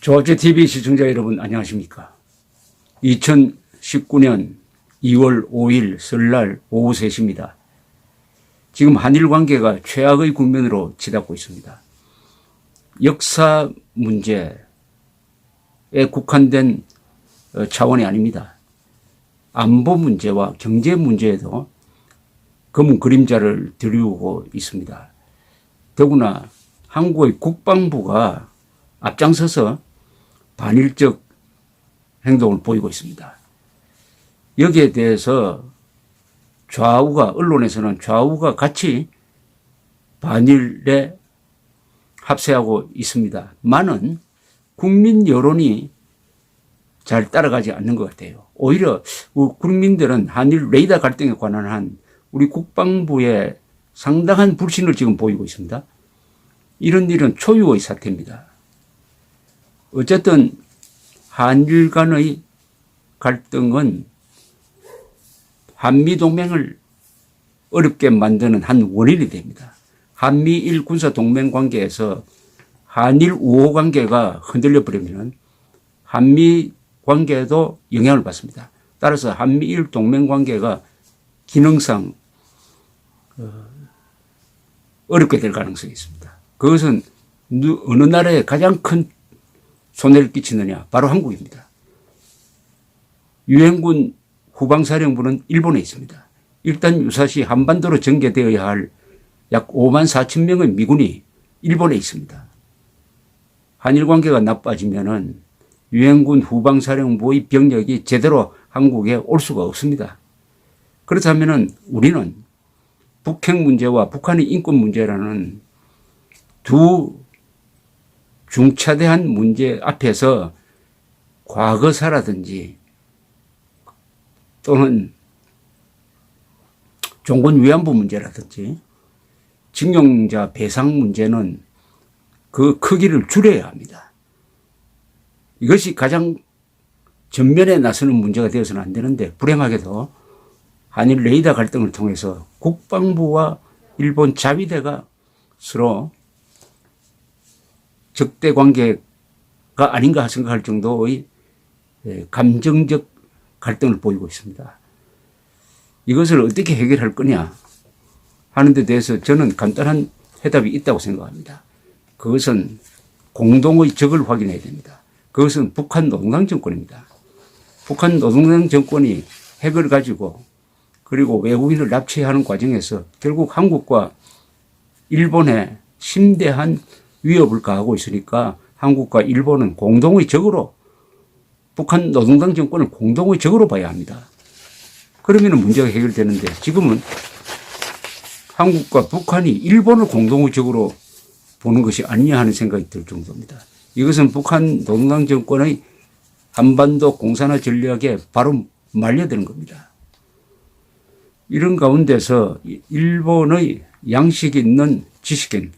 조합제TV 시청자 여러분 안녕하십니까. 2019년 2월 5일 설날 오후 3시입니다. 지금 한일 관계가 최악의 국면으로 치닫고 있습니다. 역사 문제에 국한된 차원이 아닙니다. 안보 문제와 경제 문제에도 검은 그림자를 드리우고 있습니다. 더구나 한국의 국방부가 앞장서서 반일적 행동을 보이고 있습니다. 여기에 대해서 언론에서는 좌우가 같이 반일에 합세하고 있습니다. 많은 국민 여론이 잘 따라가지 않는 것 같아요. 오히려 국민들은 한일 레이더 갈등에 관한 한 우리 국방부의 상당한 불신을 지금 보이고 있습니다. 이런 일은 초유의 사태입니다. 어쨌든 한일 간의 갈등은 한미동맹을 어렵게 만드는 한 원인이 됩니다. 한미일 군사동맹 관계에서 한일 우호 관계가 흔들려 버리면 한미 관계에도 영향을 받습니다. 따라서 한미일 동맹 관계가 기능상 어렵게 될 가능성이 있습니다. 그것은 어느 나라에 가장 큰 손해를 끼치느냐? 바로 한국입니다. 유엔군 후방사령부는 일본에 있습니다. 일단 유사시 한반도로 전개되어야 할 약 5만 4천 명의 미군이 일본에 있습니다. 한일 관계가 나빠지면은 유엔군 후방사령부의 병력이 제대로 한국에 올 수가 없습니다. 그렇다면은 우리는 북핵 문제와 북한의 인권 문제라는 두 중차대한 문제 앞에서 과거사라든지 또는 종군 위안부 문제라든지 징용자 배상 문제는 그 크기를 줄여야 합니다. 이것이 가장 전면에 나서는 문제가 되어서는 안 되는데 불행하게도 한일 레이더 갈등을 통해서 국방부와 일본 자위대가 서로 적대 관계가 아닌가 생각할 정도의 감정적 갈등을 보이고 있습니다. 이것을 어떻게 해결할 거냐 하는 데 대해서 저는 간단한 해답이 있다고 생각합니다. 그것은 공동의 적을 확인해야 됩니다. 그것은 북한 노동당 정권입니다. 북한 노동당 정권이 핵을 가지고 그리고 외국인을 납치하는 과정에서 결국 한국과 일본에 심대한 위협을 가하고 있으니까 한국과 일본은 공동의 적으로 북한 노동당 정권을 공동의 적으로 봐야 합니다. 그러면 문제가 해결되는데 지금은 한국과 북한이 일본을 공동의 적으로 보는 것이 아니냐 하는 생각이 들 정도입니다. 이것은 북한 노동당 정권의 한반도 공산화 전략에 바로 말려드는 겁니다. 이런 가운데서 일본의 양식 있는 지식인,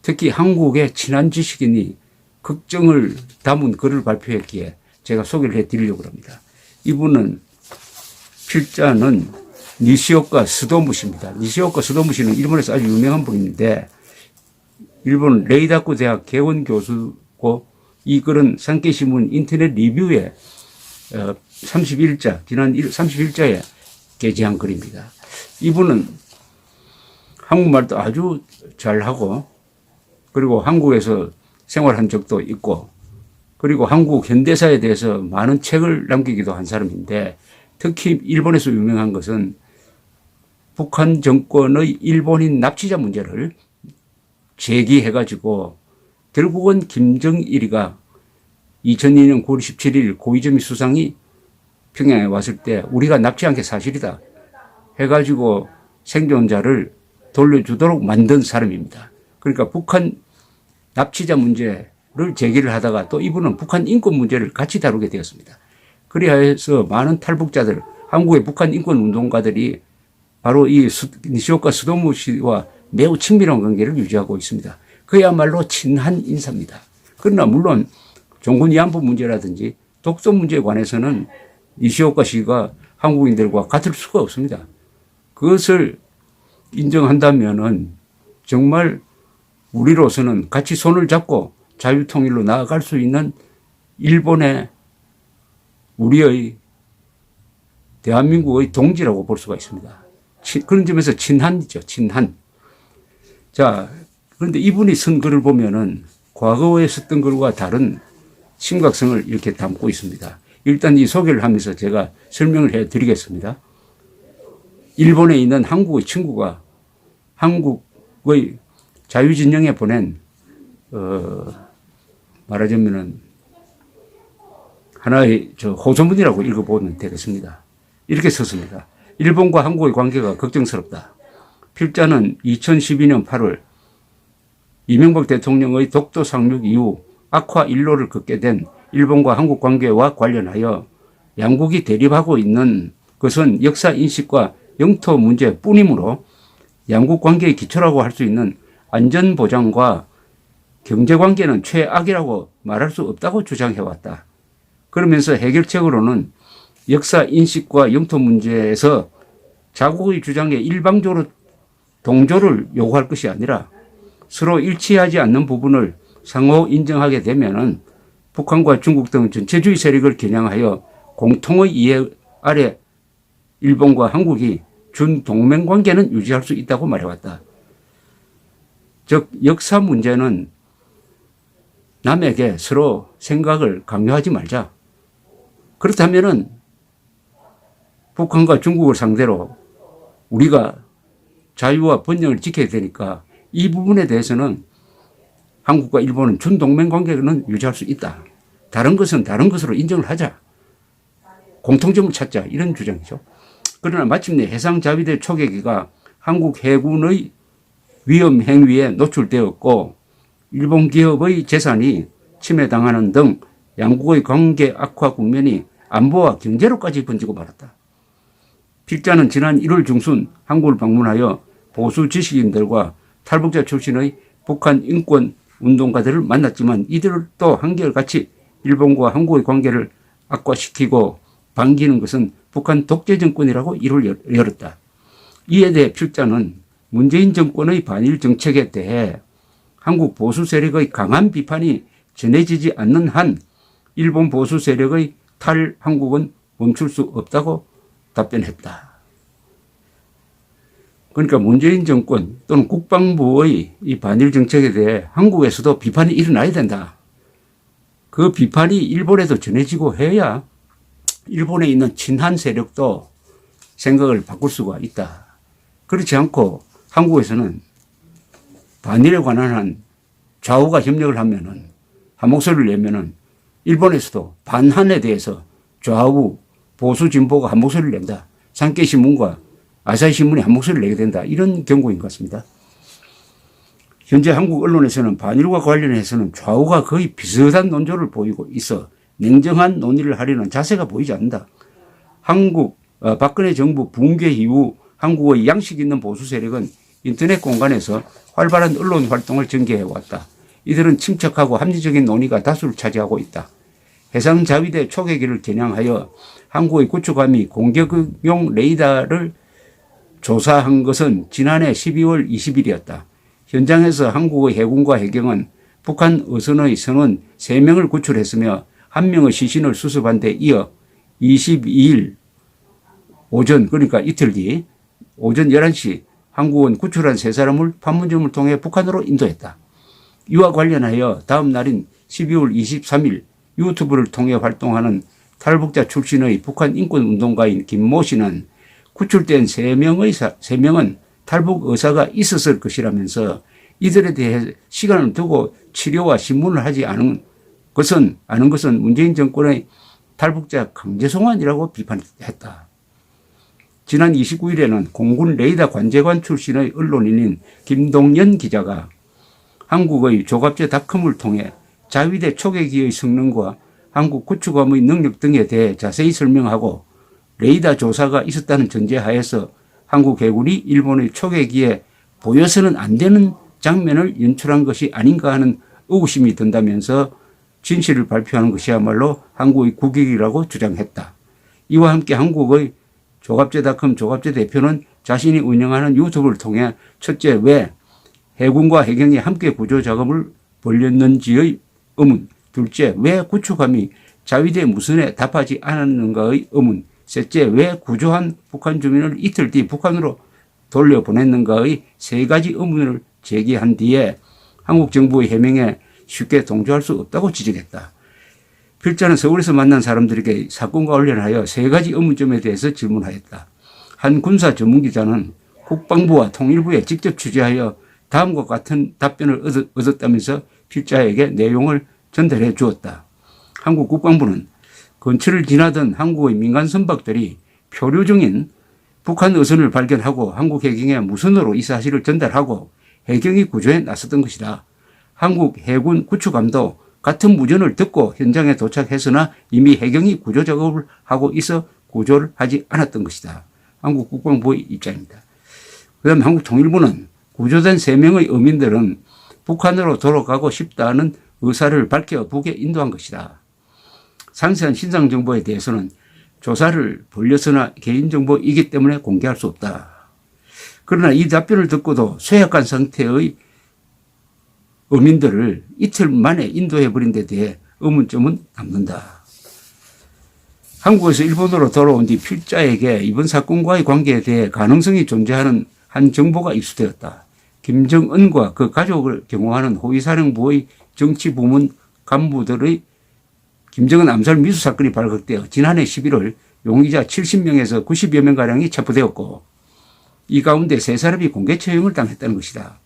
특히 한국의 친한 지식인이 걱정을 담은 글을 발표했기에 제가 소개를 해드리려고 합니다. 이분은 필자는 니시오카 스도무시입니다. 니시오카 스도무시는 일본에서 아주 유명한 분인데 일본 레이다쿠 대학 개원 교수고 이 글은 산케이신문 인터넷 리뷰에 지난 31자에 게재한 글입니다. 이분은 한국말도 아주 잘하고 그리고 한국에서 생활한 적도 있고 그리고 한국 현대사에 대해서 많은 책을 남기기도 한 사람인데 특히 일본에서 유명한 것은 북한 정권의 일본인 납치자 문제를 제기해가지고 결국은 김정일이가 2002년 9월 17일 고이즈미 수상이 평양에 왔을 때 우리가 납치한 게 사실이다 해가지고 생존자를 돌려주도록 만든 사람입니다. 그러니까 북한 납치자 문제를 제기를 하다가 또 이분은 북한 인권 문제를 같이 다루게 되었습니다. 그래야 해서 많은 탈북자들, 한국의 북한 인권 운동가들이 바로 이 니시오카 스도무 씨와 매우 친밀한 관계를 유지하고 있습니다. 그야말로 친한 인사입니다. 그러나 물론 종군 위안부 문제라든지 독소 문제에 관해서는 니시오카 씨가 한국인들과 같을 수가 없습니다. 그것을 인정한다면은 정말 우리로서는 같이 손을 잡고 자유통일로 나아갈 수 있는 일본의 우리의 대한민국의 동지라고 볼 수가 있습니다. 그런 점에서 친한이죠. 친한. 자, 그런데 이분이 쓴 글을 보면은 과거에 썼던 글과 다른 심각성을 이렇게 담고 있습니다. 일단 이 소개를 하면서 제가 설명을 해 드리겠습니다. 일본에 있는 한국의 친구가 한국의 자유진영에 보낸 말하자면은 하나의 호소문이라고 읽어보면 되겠습니다. 이렇게 썼습니다. 일본과 한국의 관계가 걱정스럽다. 필자는 2012년 8월 이명박 대통령의 독도 상륙 이후 악화 일로를 걷게 된 일본과 한국 관계와 관련하여 양국이 대립하고 있는 것은 역사 인식과 영토 문제뿐이므로 양국 관계의 기초라고 할 수 있는 안전보장과 경제관계는 최악이라고 말할 수 없다고 주장해왔다. 그러면서 해결책으로는 역사 인식과 영토 문제에서 자국의 주장에 일방적으로 동조를 요구할 것이 아니라 서로 일치하지 않는 부분을 상호 인정하게 되면은 북한과 중국 등 전체주의 세력을 겨냥하여 공통의 이해 아래 일본과 한국이 준동맹 관계는 유지할 수 있다고 말해왔다. 즉 역사 문제는 남에게 서로 생각을 강요하지 말자. 그렇다면은 북한과 중국을 상대로 우리가 자유와 번영을 지켜야 되니까 이 부분에 대해서는 한국과 일본은 준동맹 관계는 유지할 수 있다. 다른 것은 다른 것으로 인정을 하자. 공통점을 찾자. 이런 주장이죠. 그러나 마침내 해상자위대 초계기가 한국 해군의 위험 행위에 노출되었고 일본 기업의 재산이 침해당하는 등 양국의 관계 악화 국면이 안보와 경제로까지 번지고 말았다. 필자는 지난 1월 중순 한국을 방문하여 보수 지식인들과 탈북자 출신의 북한 인권 운동가들을 만났지만 이들도 한결같이 일본과 한국의 관계를 악화시키고 반기는 것은 북한 독재 정권이라고 이를 열었다. 이에 대해 필자는 문재인 정권의 반일 정책에 대해 한국 보수 세력의 강한 비판이 전해지지 않는 한 일본 보수 세력의 탈한국은 멈출 수 없다고 답변했다. 그러니까 문재인 정권 또는 국방부의 이 반일 정책에 대해 한국에서도 비판이 일어나야 된다. 그 비판이 일본에도 전해지고 해야 일본에 있는 친한 세력도 생각을 바꿀 수가 있다. 그렇지 않고 한국에서는 반일에 관한 한 좌우가 협력을 하면은 한 목소리를 내면은 일본에서도 반한에 대해서 좌우 보수 진보가 한 목소리를 낸다. 산케이신문과 아사히신문이 한 목소리를 내게 된다. 이런 경고인 것 같습니다. 현재 한국 언론에서는 반일과 관련해서는 좌우가 거의 비슷한 논조를 보이고 있어 냉정한 논의를 하려는 자세가 보이지 않는다. 박근혜 정부 붕괴 이후 한국의 양식 있는 보수 세력은 인터넷 공간에서 활발한 언론 활동을 전개해왔다. 이들은 침착하고 합리적인 논의가 다수를 차지하고 있다. 해상자위대 초계기를 겨냥하여 한국의 구축함이 공격용 레이더를 조사한 것은 지난해 12월 20일이었다. 현장에서 한국의 해군과 해경은 북한 어선의 선원 3명을 구출했으며 1명의 시신을 수습한 데 이어 22일 오전, 그러니까 이틀 뒤 오전 11시 한국은 구출한 3사람을 판문점을 통해 북한으로 인도했다. 이와 관련하여 다음 날인 12월 23일 유튜브를 통해 활동하는 탈북자 출신의 북한 인권운동가인 김모 씨는 구출된 3명은 탈북 의사가 있었을 것이라면서 이들에 대해 시간을 두고 치료와 신문을 하지 않은 것은 문재인 정권의 탈북자 강제 송환이라고 비판했다. 지난 29일에는 공군 레이더 관제관 출신의 언론인인 김동연 기자가 한국의 조갑제닷컴을 통해 자위대 초계기의 성능과 한국 구축함의 능력 등에 대해 자세히 설명하고 레이더 조사가 있었다는 전제하에서 한국 해군이 일본의 초계기에 보여서는 안 되는 장면을 연출한 것이 아닌가 하는 의구심이 든다면서 진실을 발표하는 것이야말로 한국의 국익이라고 주장했다. 이와 함께 한국의 조갑제닷컴 조갑제 대표는 자신이 운영하는 유튜브를 통해 첫째, 왜 해군과 해경이 함께 구조 작업을 벌였는지의 의문, 둘째, 왜 구축함이 자위대 무선에 답하지 않았는가의 의문. 셋째, 왜 구조한 북한 주민을 이틀 뒤 북한으로 돌려보냈는가의 세 가지 의문을 제기한 뒤에 한국 정부의 해명에 쉽게 동조할 수 없다고 지적했다. 필자는 서울에서 만난 사람들에게 사건과 관련하여 세 가지 의문점에 대해서 질문하였다. 한 군사 전문기자는 국방부와 통일부에 직접 취재하여 다음과 같은 답변을 얻었다면서 필자에게 내용을 전달해 주었다. 한국 국방부는 근처를 지나던 한국의 민간 선박들이 표류 중인 북한 어선을 발견하고 한국 해경에 무선으로 이 사실을 전달하고 해경이 구조에 나섰던 것이다. 한국 해군 구축함도 같은 무전을 듣고 현장에 도착했으나 이미 해경이 구조 작업을 하고 있어 구조를 하지 않았던 것이다. 한국 국방부의 입장입니다. 그다음 한국 통일부는 구조된 3명의 어민들은 북한으로 돌아가고 싶다는 의사를 밝혀 북에 인도한 것이다. 상세한 신상 정보에 대해서는 조사를 벌려서나 개인정보이기 때문에 공개할 수 없다. 그러나 이 답변을 듣고도 쇠약한 상태의 어민들을 이틀 만에 인도해버린 데 대해 의문점은 남는다. 한국에서 일본으로 돌아온 뒤 필자에게 이번 사건과의 관계에 대해 가능성이 존재하는 한 정보가 입수되었다. 김정은과 그 가족을 경호하는 호위사령부의 정치부문 간부들의 김정은 암살 미수 사건이 발각되어 지난해 11월 용의자 70명에서 90여 명가량이 체포되었고 이 가운데 3사람이 공개 처형을 당했다는 것이다.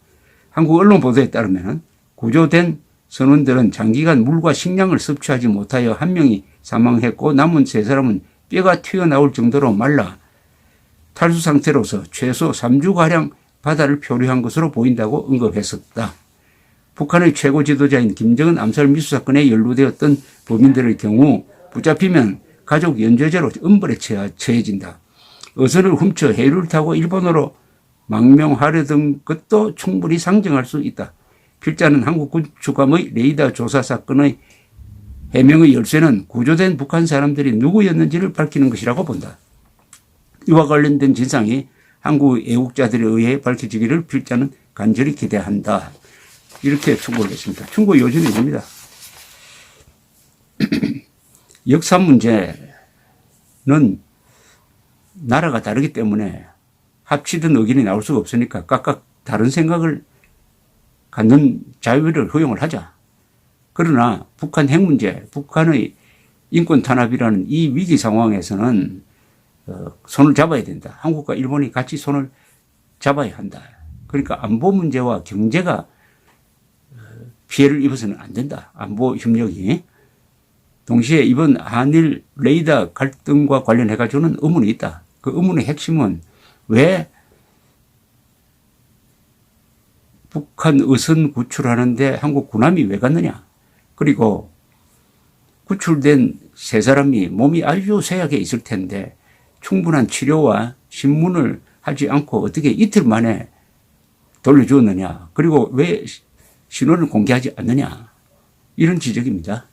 한국 언론 보도에 따르면 구조된 선원들은 장기간 물과 식량을 섭취하지 못하여 1명이 사망했고 남은 3사람은 뼈가 튀어나올 정도로 말라 탈수 상태로서 최소 3주가량 바다를 표류한 것으로 보인다고 언급했었다. 북한의 최고 지도자인 김정은 암살 미수 사건에 연루되었던 범인들의 경우 붙잡히면 가족 연좌죄로 엄벌에 처해진다. 어선을 훔쳐 해류를 타고 일본으로 망명하려던 것도 충분히 상정할 수 있다. 필자는 한국 구축함의 레이더 조사 사건의 해명의 열쇠는 구조된 북한 사람들이 누구였는지를 밝히는 것이라고 본다. 이와 관련된 진상이 한국 애국자들에 의해 밝혀지기를 필자는 간절히 기대한다. 이렇게 충고를 했습니다. 충고 요지는 이겁니다. 역사 문제는 나라가 다르기 때문에 합치든 의견이 나올 수가 없으니까 각각 다른 생각을 갖는 자유를 허용을 하자. 그러나 북한 핵 문제, 북한의 인권 탄압이라는 이 위기 상황에서는 손을 잡아야 된다. 한국과 일본이 같이 손을 잡아야 한다. 그러니까 안보 문제와 경제가 피해를 입어서는 안 된다. 안보 협력이. 동시에 이번 한일 레이더 갈등과 관련해 가지고는 의문이 있다. 그 의문의 핵심은 왜 북한 어선 구출하는데 한국 군함이 왜 갔느냐. 그리고 구출된 3사람이 몸이 아주 쇠약해 있을 텐데 충분한 치료와 신문을 하지 않고 어떻게 이틀 만에 돌려주었느냐. 그리고 왜 신원을 공개하지 않느냐. 이런 지적입니다.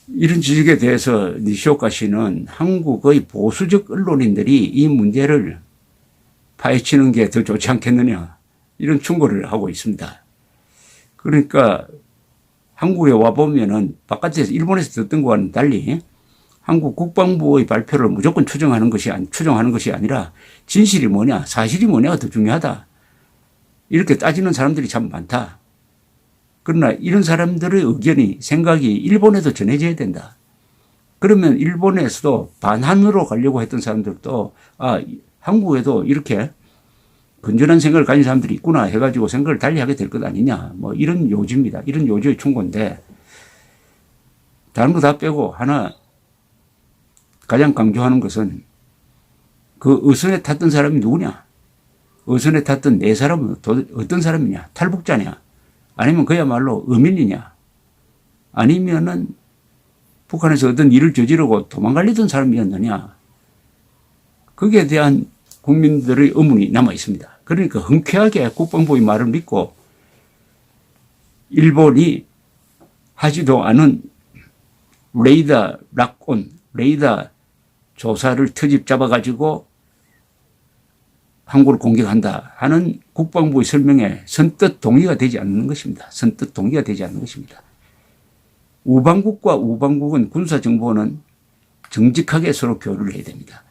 이런 지적에 대해서 니시오카 씨는 한국의 보수적 언론인들이 이 문제를 파헤치는 게 더 좋지 않겠느냐. 이런 충고를 하고 있습니다. 그러니까 한국에 와보면은 바깥에서 일본에서 듣던 것과는 달리 한국 국방부의 발표를 무조건 추정하는 것이 아니라 진실이 뭐냐, 사실이 뭐냐가 더 중요하다. 이렇게 따지는 사람들이 참 많다. 그러나 이런 사람들의 의견이, 생각이 일본에도 전해져야 된다. 그러면 일본에서도 반한으로 가려고 했던 사람들도 한국에도 이렇게 건전한 생각을 가진 사람들이 있구나 해가지고 생각을 달리하게 될 것 아니냐. 뭐 이런 요지입니다. 이런 요지의 충고인데 다른 거 다 빼고 하나 가장 강조하는 것은 그 어선에 탔던 사람이 누구냐. 어선에 탔던 4사람은 어떤 사람이냐. 탈북자냐. 아니면 그야말로 어민이냐. 아니면은 북한에서 어떤 일을 저지르고 도망가려던 사람이었느냐. 거기에 대한 국민들의 의문이 남아 있습니다. 그러니까 흔쾌하게 국방부의 말을 믿고 일본이 하지도 않은 레이더 락온, 레이더 조사를 트집 잡아가지고 항구를 공격한다 하는 국방부의 설명에 선뜻 동의가 되지 않는 것입니다. 선뜻 동의가 되지 않는 것입니다. 우방국과 우방국은 군사정보는 정직하게 서로 교류를 해야 됩니다.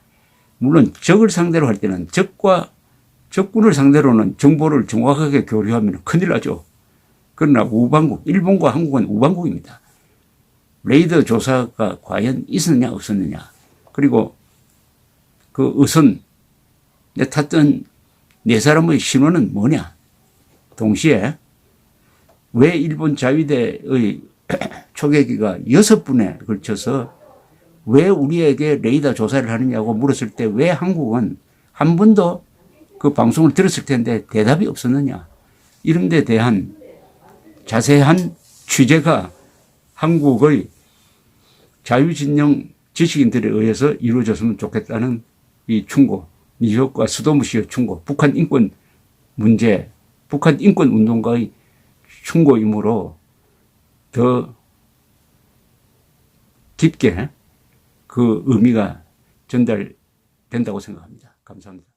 물론 적을 상대로 할 때는 적군을 상대로는 정보를 정확하게 교류하면 큰일 나죠. 그러나 우방국, 일본과 한국은 우방국입니다. 레이더 조사가 과연 있었느냐 없었느냐, 그리고 그 의선 탔던 네 사람의 신원은 뭐냐, 동시에 왜 일본 자위대의 초계기가 6분에 걸쳐서 왜 우리에게 레이더 조사를 하느냐고 물었을 때 왜 한국은 한 번도 그 방송을 들었을 텐데 대답이 없었느냐, 이런 데 대한 자세한 취재가 한국의 자유진영 지식인들에 의해서 이루어졌으면 좋겠다는 이 충고, 뉴욕과 스도무시의 충고, 북한 인권 문제, 북한 인권 운동가의 충고이므로 더 깊게 그 의미가 전달된다고 생각합니다. 감사합니다.